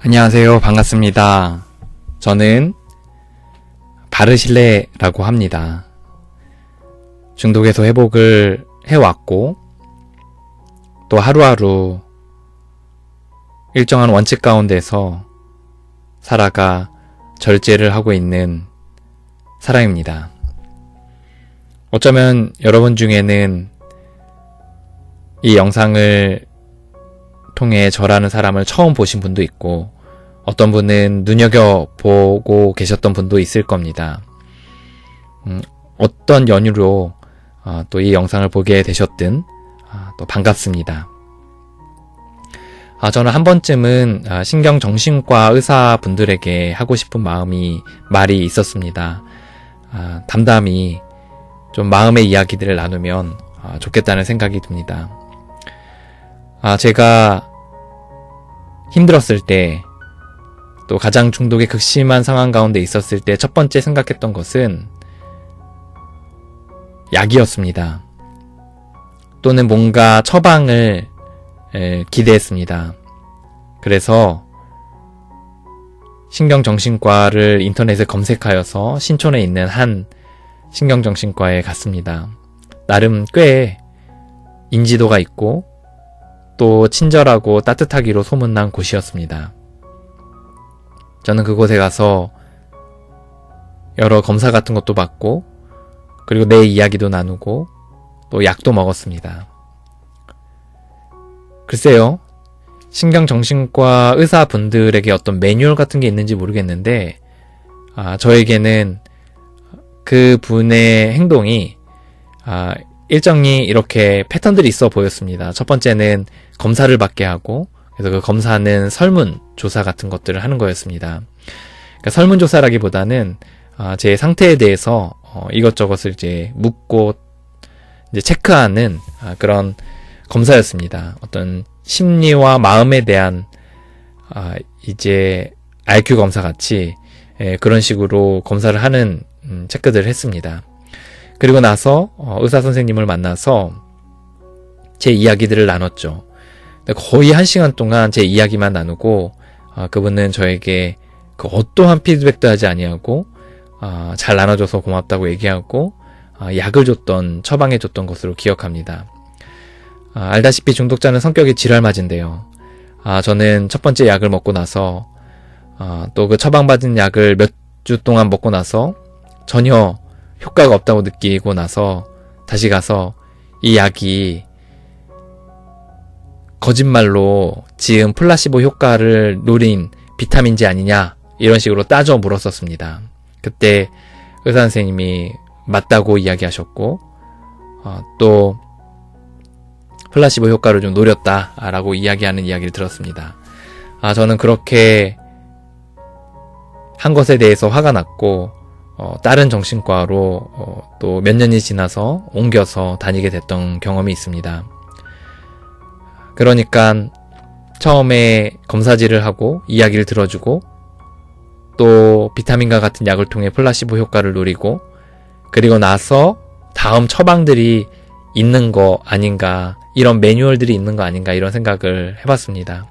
안녕하세요. 반갑습니다. 저는 바르실레라고 합니다. 중독에서 회복을 해왔고 또 하루하루 일정한 원칙 가운데서 살아가 절제를 하고 있는 사람입니다. 어쩌면 여러분 중에는 이 영상을 통해 저라는 사람을 처음 보신 분도 있고 어떤 분은 눈여겨보고 계셨던 분도 있을 겁니다. 어떤 연유로 또 이 영상을 보게 되셨든 또 반갑습니다. 저는 한 번쯤은 신경정신과 의사분들에게 하고 싶은 말이 있었습니다. 담담히 좀 마음의 이야기들을 나누면 좋겠다는 생각이 듭니다. 제가 힘들었을 때, 또 가장 중독에 극심한 상황 가운데 있었을 때 첫 번째 생각했던 것은 약이었습니다. 또는 뭔가 처방을 기대했습니다. 그래서 신경정신과를 인터넷에 검색하여서 신촌에 있는 한 신경정신과에 갔습니다. 나름 꽤 인지도가 있고 또 친절하고 따뜻하기로 소문난 곳이었습니다. 저는 그곳에 가서 여러 검사 같은 것도 받고 그리고 내 이야기도 나누고 또 약도 먹었습니다. 글쎄요, 신경정신과 의사분들에게 어떤 매뉴얼 같은 게 있는지 모르겠는데 저에게는 그 분의 행동이 일정히 이렇게 패턴들이 있어 보였습니다. 첫 번째는 검사를 받게 하고, 그래서 그 검사는 설문조사 같은 것들을 하는 거였습니다. 그러니까 설문조사라기보다는 제 상태에 대해서 이것저것을 이제 묻고 이제 체크하는 그런 검사였습니다. 어떤 심리와 마음에 대한 이제 IQ 검사 같이 그런 식으로 검사를 하는 체크들을 했습니다. 그리고 나서 의사 선생님을 만나서 제 이야기들을 나눴죠. 거의 1시간 동안 제 이야기만 나누고 그분은 저에게 그 어떠한 피드백도 하지 아니하고 잘 나눠줘서 고맙다고 얘기하고 약을 줬던, 처방해줬던 것으로 기억합니다. 알다시피 중독자는 성격이 지랄맞은데요. 저는 첫 번째 약을 먹고 나서 또 그 처방받은 약을 몇 주 동안 먹고 나서 전혀 효과가 없다고 느끼고 나서 다시 가서 이 약이 거짓말로 지은 플라시보 효과를 노린 비타민제 아니냐 이런 식으로 따져 물었었습니다. 그때 의사 선생님이 맞다고 이야기하셨고 또 플라시보 효과를 좀 노렸다라고 이야기하는 이야기를 들었습니다. 저는 그렇게 한 것에 대해서 화가 났고 다른 정신과로 또 몇 년이 지나서 옮겨서 다니게 됐던 경험이 있습니다. 그러니까 처음에 검사지를 하고 이야기를 들어주고 또 비타민과 같은 약을 통해 플라시보 효과를 노리고 그리고 나서 다음 처방들이 있는 거 아닌가, 이런 매뉴얼들이 있는 거 아닌가 이런 생각을 해봤습니다.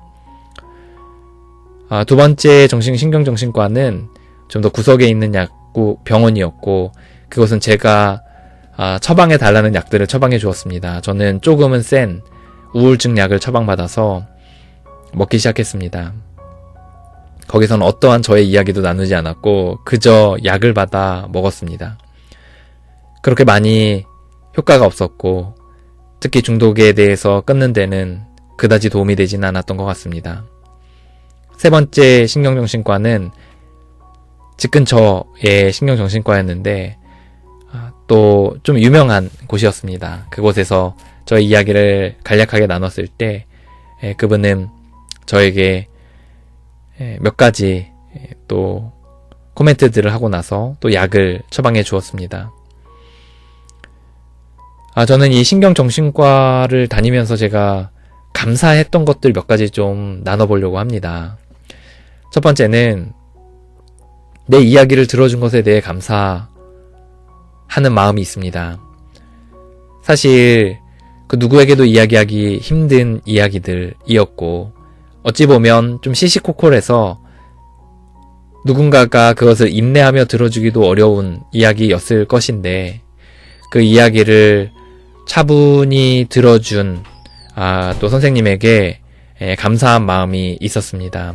두 번째 신경정신과는 좀 더 구석에 있는 병원이었고 그것은 제가 처방해 달라는 약들을 처방해 주었습니다. 저는 조금은 센 우울증 약을 처방받아서 먹기 시작했습니다. 거기서는 어떠한 저의 이야기도 나누지 않았고 그저 약을 받아 먹었습니다. 그렇게 많이 효과가 없었고 특히 중독에 대해서 끊는 데는 그다지 도움이 되지는 않았던 것 같습니다. 세 번째 신경정신과는 집 근처의 신경정신과였는데 또 좀 유명한 곳이었습니다. 그곳에서 저의 이야기를 간략하게 나눴을 때 그분은 저에게 몇 가지 또 코멘트들을 하고 나서 또 약을 처방해 주었습니다. 저는 이 신경정신과를 다니면서 제가 감사했던 것들 몇 가지 좀 나눠보려고 합니다. 첫 번째는 내 이야기를 들어준 것에 대해 감사하는 마음이 있습니다. 사실 그 누구에게도 이야기하기 힘든 이야기들이었고 어찌 보면 좀 시시콜콜해서 누군가가 그것을 인내하며 들어주기도 어려운 이야기였을 것인데 그 이야기를 차분히 들어준 또 선생님에게 감사한 마음이 있었습니다.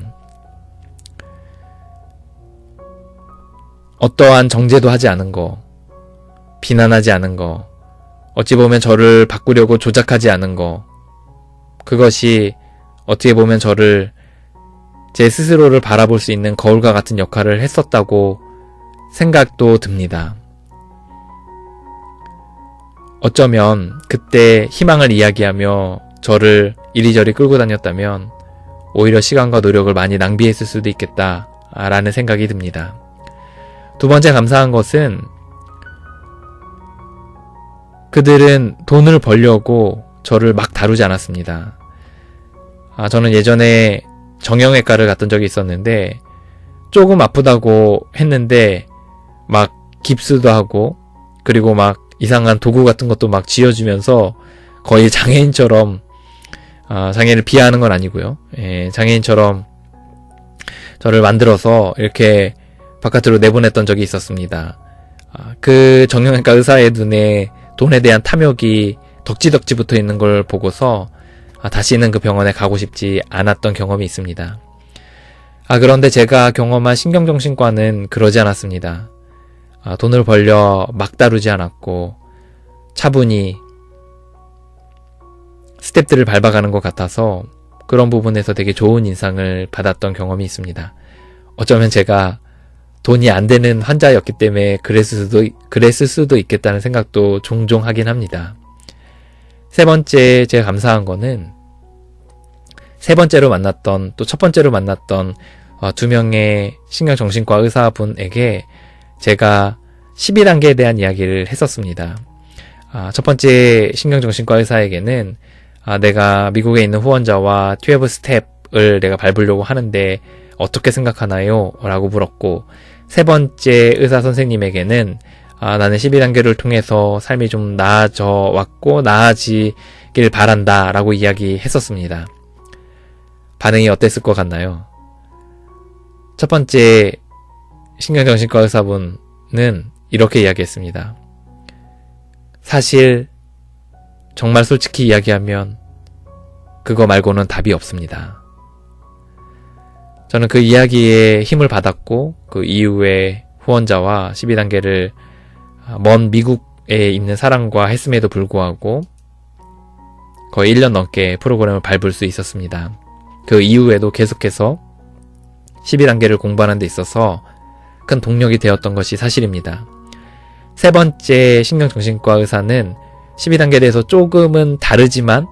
어떠한 정죄도 하지 않은 거, 비난하지 않은 거, 어찌 보면 저를 바꾸려고 조작하지 않은 거, 그것이 어떻게 보면 저를 제 스스로를 바라볼 수 있는 거울과 같은 역할을 했었다고 생각도 듭니다. 어쩌면 그때 희망을 이야기하며 저를 이리저리 끌고 다녔다면 오히려 시간과 노력을 많이 낭비했을 수도 있겠다라는 생각이 듭니다. 두 번째 감사한 것은 그들은 돈을 벌려고 저를 막 다루지 않았습니다. 저는 예전에 정형외과를 갔던 적이 있었는데 조금 아프다고 했는데 막 깁스도 하고 그리고 막 이상한 도구 같은 것도 막 쥐어주면서 거의 장애인처럼 장애를 비하하는 건 아니고요. 장애인처럼 저를 만들어서 이렇게 바깥으로 내보냈던 적이 있었습니다. 그 정형외과 의사의 눈에 돈에 대한 탐욕이 덕지덕지 붙어 있는 걸 보고서 다시는 그 병원에 가고 싶지 않았던 경험이 있습니다. 그런데 제가 경험한 신경정신과는 그러지 않았습니다. 돈을 벌려 막 다루지 않았고 차분히 스텝들을 밟아가는 것 같아서 그런 부분에서 되게 좋은 인상을 받았던 경험이 있습니다. 어쩌면 제가 돈이 안 되는 환자였기 때문에 그랬을 수도 있겠다는 생각도 종종 하긴 합니다. 세 번째 제가 감사한 거는 세 번째로 만났던 또 첫 번째로 만났던 두 명의 신경정신과 의사분에게 제가 12단계에 대한 이야기를 했었습니다. 첫 번째 신경정신과 의사에게는 내가 미국에 있는 후원자와 12스텝을 내가 밟으려고 하는데 어떻게 생각하나요? 라고 물었고 세 번째 의사 선생님에게는 나는 12단계를 통해서 삶이 좀 나아져 왔고 나아지길 바란다 라고 이야기했었습니다. 반응이 어땠을 것 같나요? 첫 번째 신경정신과 의사분은 이렇게 이야기했습니다. 사실 정말 솔직히 이야기하면 그거 말고는 답이 없습니다. 저는 그 이야기에 힘을 받았고 그 이후에 후원자와 12단계를 먼 미국에 있는 사람과 했음에도 불구하고 거의 1년 넘게 프로그램을 밟을 수 있었습니다. 그 이후에도 계속해서 12단계를 공부하는 데 있어서 큰 동력이 되었던 것이 사실입니다. 세 번째 신경정신과 의사는 12단계에 대해서 조금은 다르지만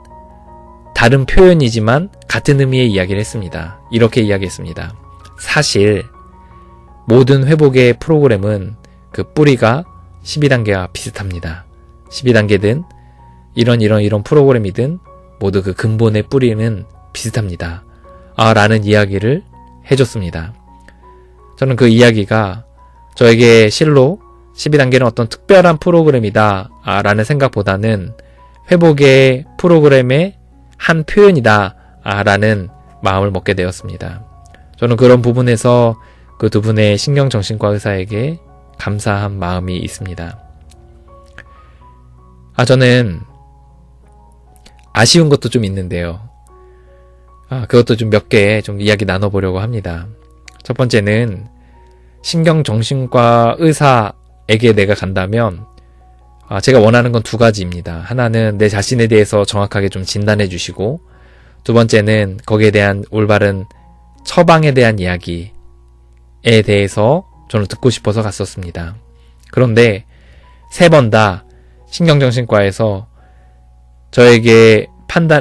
다른 표현이지만 같은 의미의 이야기를 했습니다. 이렇게 이야기했습니다. 사실 모든 회복의 프로그램은 그 뿌리가 12단계와 비슷합니다. 12단계든 이런 프로그램이든 모두 그 근본의 뿌리는 비슷합니다. 라는 이야기를 해줬습니다. 저는 그 이야기가 저에게 실로 12단계는 어떤 특별한 프로그램이다 라는 생각보다는 회복의 프로그램의 한 표현이다 라는 마음을 먹게 되었습니다. 저는 그런 부분에서 그 두 분의 신경정신과 의사에게 감사한 마음이 있습니다. 저는 아쉬운 것도 좀 있는데요. 그것도 좀 몇 개 좀 이야기 나눠보려고 합니다. 첫 번째는 신경정신과 의사에게 내가 간다면 제가 원하는 건 두 가지입니다. 하나는 내 자신에 대해서 정확하게 좀 진단해 주시고 두 번째는 거기에 대한 올바른 처방에 대한 이야기에 대해서 저는 듣고 싶어서 갔었습니다. 그런데 세 번 다 신경정신과에서 저에게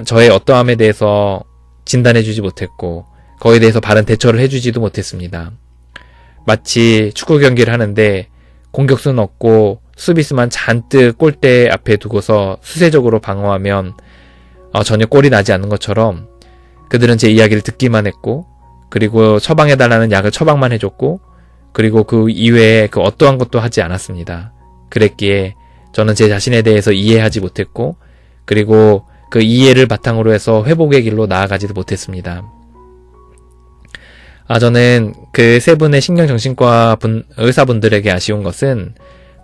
저의 어떠함에 대해서 진단해주지 못했고 거기에 대해서 바른 대처를 해주지도 못했습니다. 마치 축구 경기를 하는데 공격수는 없고 수비수만 잔뜩 골대 앞에 두고서 수세적으로 방어하면 전혀 골이 나지 않는 것처럼 그들은 제 이야기를 듣기만 했고 그리고 처방해달라는 약을 처방만 해줬고 그리고 그 이외에 그 어떠한 것도 하지 않았습니다. 그랬기에 저는 제 자신에 대해서 이해하지 못했고 그리고 그 이해를 바탕으로 해서 회복의 길로 나아가지도 못했습니다. 저는 그 세 분의 신경정신과 의사분들에게 아쉬운 것은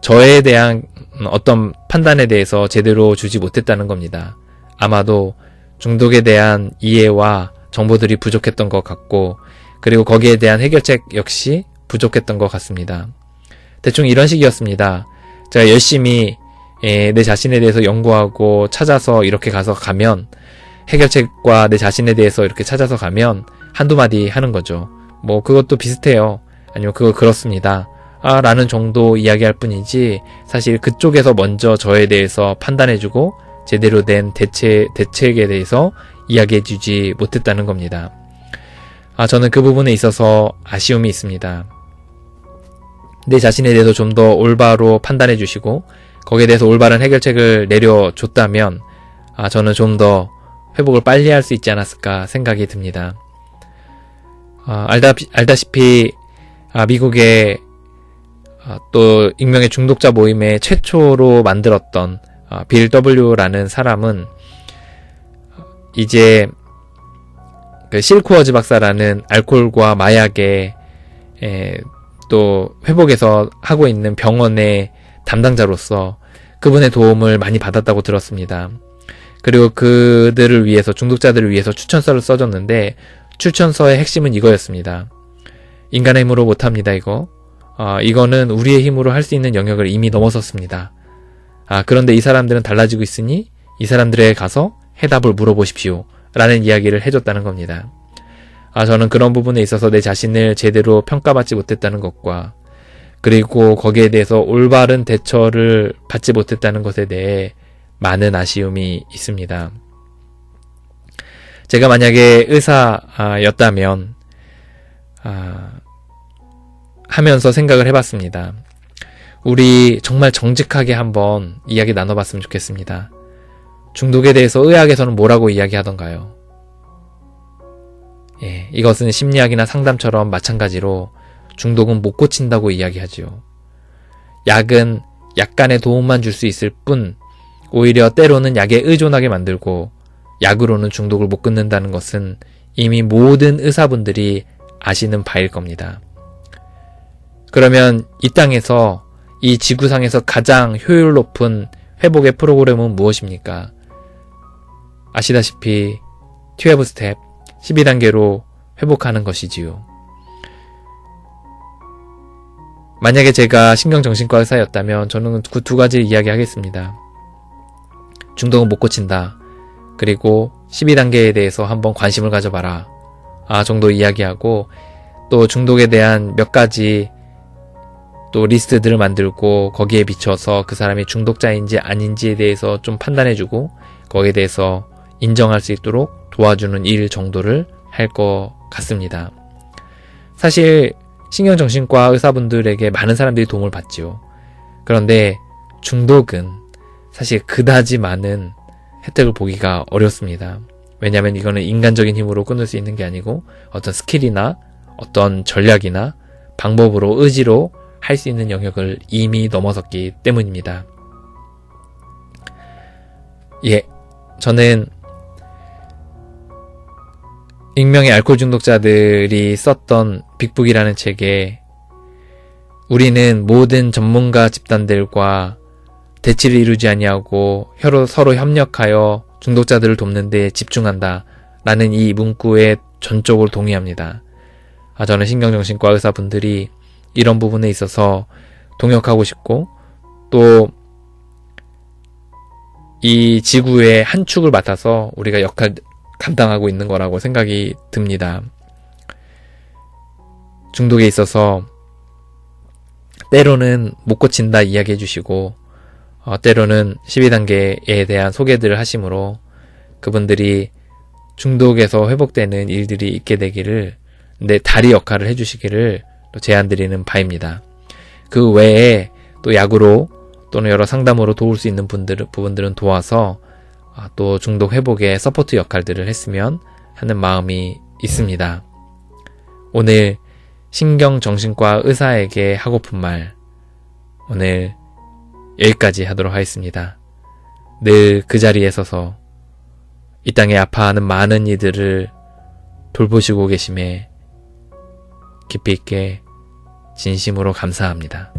저에 대한 어떤 판단에 대해서 제대로 주지 못했다는 겁니다. 아마도 중독에 대한 이해와 정보들이 부족했던 것 같고, 그리고 거기에 대한 해결책 역시 부족했던 것 같습니다. 대충 이런 식이었습니다. 제가 열심히 내 자신에 대해서 연구하고 찾아서 이렇게 가면, 해결책과 내 자신에 대해서 이렇게 찾아서 가면 한두 마디 하는 거죠. 뭐 그것도 비슷해요. 아니면 그거 그렇습니다. 라는 정도 이야기할 뿐이지, 사실 그쪽에서 먼저 저에 대해서 판단해주고 제대로 된 대책에 대해서 이야기해주지 못했다는 겁니다. 저는 그 부분에 있어서 아쉬움이 있습니다. 내 자신에 대해서 좀 더 올바로 판단해주시고 거기에 대해서 올바른 해결책을 내려줬다면 저는 좀 더 회복을 빨리 할 수 있지 않았을까 생각이 듭니다. 알다시피 미국의 또 익명의 중독자 모임의 최초로 만들었던 빌 W라는 사람은 이제 그 실코어즈 박사라는 알코올과 마약의 또 회복에서 하고 있는 병원의 담당자로서 그분의 도움을 많이 받았다고 들었습니다. 그리고 그들을 위해서, 중독자들을 위해서 추천서를 써줬는데 추천서의 핵심은 이거였습니다. 인간의 힘으로 못합니다, 이거. 이거는 우리의 힘으로 할 수 있는 영역을 이미 넘어섰습니다. 그런데 이 사람들은 달라지고 있으니 이 사람들에게 가서 해답을 물어보십시오. 라는 이야기를 해줬다는 겁니다. 저는 그런 부분에 있어서 내 자신을 제대로 평가받지 못했다는 것과, 그리고 거기에 대해서 올바른 대처를 받지 못했다는 것에 대해 많은 아쉬움이 있습니다. 제가 만약에 의사였다면 하면서 생각을 해봤습니다. 우리 정말 정직하게 한번 이야기 나눠봤으면 좋겠습니다. 중독에 대해서 의학에서는 뭐라고 이야기하던가요? 이것은 심리학이나 상담처럼 마찬가지로 중독은 못 고친다고 이야기하지요. 약은 약간의 도움만 줄 수 있을 뿐, 오히려 때로는 약에 의존하게 만들고 약으로는 중독을 못 끊는다는 것은 이미 모든 의사분들이 아시는 바일 겁니다. 그러면 이 땅에서, 이 지구상에서 가장 효율 높은 회복의 프로그램은 무엇입니까? 아시다시피 12스텝, 12단계로 회복하는 것이지요. 만약에 제가 신경정신과 의사였다면 저는 그 두 가지를 이야기하겠습니다. 중독은 못 고친다. 그리고 12단계에 대해서 한번 관심을 가져봐라. 정도 이야기하고, 또 중독에 대한 몇 가지 또 리스트들을 만들고 거기에 비춰서 그 사람이 중독자인지 아닌지에 대해서 좀 판단해주고 거기에 대해서 인정할 수 있도록 도와주는 일 정도를 할 것 같습니다. 사실 신경정신과 의사분들에게 많은 사람들이 도움을 받지요. 그런데 중독은 사실 그다지 많은 혜택을 보기가 어렵습니다. 왜냐하면 이거는 인간적인 힘으로 끊을 수 있는 게 아니고 어떤 스킬이나 어떤 전략이나 방법으로, 의지로 할 수 있는 영역을 이미 넘어섰기 때문입니다. 저는 익명의 알코올 중독자들이 썼던 빅북이라는 책에 우리는 모든 전문가 집단들과 대치를 이루지 아니하고 서로 협력하여 중독자들을 돕는 데 집중한다 라는 이 문구에 전적으로 동의합니다. 저는 신경정신과 의사분들이 이런 부분에 있어서 동역하고 싶고, 또 이 지구의 한 축을 맡아서 우리가 역할 감당하고 있는 거라고 생각이 듭니다. 중독에 있어서 때로는 못 고친다 이야기해 주시고, 때로는 12단계에 대한 소개들을 하심으로 그분들이 중독에서 회복되는 일들이 있게 되기를, 내 다리 역할을 해주시기를 또 제안드리는 바입니다. 그 외에 또 약으로 또는 여러 상담으로 도울 수 있는 부분들은 도와서 또 중독 회복에 서포트 역할들을 했으면 하는 마음이 있습니다. 오늘 신경정신과 의사에게 하고픈 말, 오늘 여기까지 하도록 하겠습니다. 늘 그 자리에 서서 이 땅에 아파하는 많은 이들을 돌보시고 계심에 깊이 있게 진심으로 감사합니다.